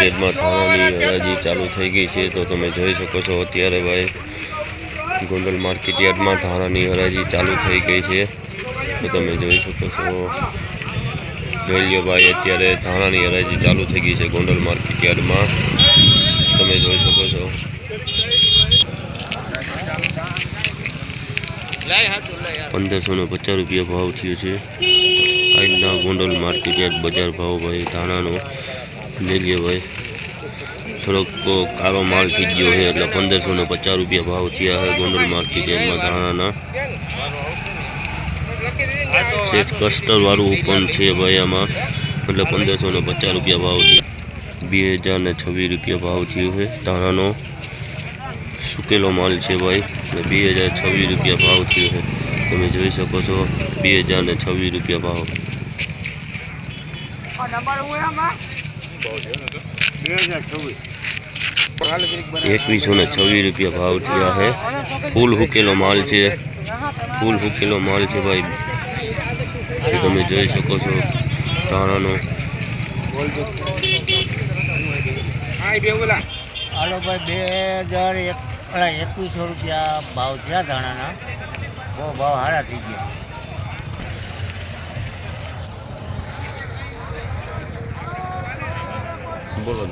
માર્કેટમાં ધાણાની હરાજી ચાલુ થઈ ગઈ છે તો તમે જોઈ શકો છો અત્યારે ભાઈ ગોંડલ માર્કેટ યાર્ડમાં ધાણાની હરાજી ચાલુ થઈ ગઈ છે તો તમે જોઈ શકો છો। જોઈ લો ભાઈ અત્યારે ધાણાની હરાજી ચાલુ થઈ ગઈ છે ગોંડલ માર્કેટ યાર્ડમાં તમે જોઈ શકો છો। 1550 રૂપિયા ભાવ થયો છે આજના ગોંડલ માર્કેટ યાર્ડ બજાર ભાવ ભાઈ ધાણાનો લઈ લે ભાઈ થોડોક કાળો માલ થઈ ગયો છે એટલે 1550 રૂપિયા ભાવ થયા છે ગોંડલ માર્કેટ યાર્ડમાં ધાણાના સેજ કસ્ટર વાળું પણ છે ભાઈ આમાં એટલે 1550 રૂપિયા ભાવ છે। 2026 રૂપિયા ભાવ થયો છે ધાણાનો સુકેલો માલ છે ભાઈ 2026 રૂપિયા ભાવ થયો છે તમે જોઈ શકો છો 2026 રૂપિયા ભાવ 2126 રૂપિયા ભાવ થયા है। फूल हुकेलो माल है फूल हुकेलो माल है भाई તમે જોઈ શકો છો ધાણાનો હાલો ભાઈ 2021 રૂપિયા ભાવ થયા ધાણાના બહુ ભાવ સારા થઈ ગયા। બોલો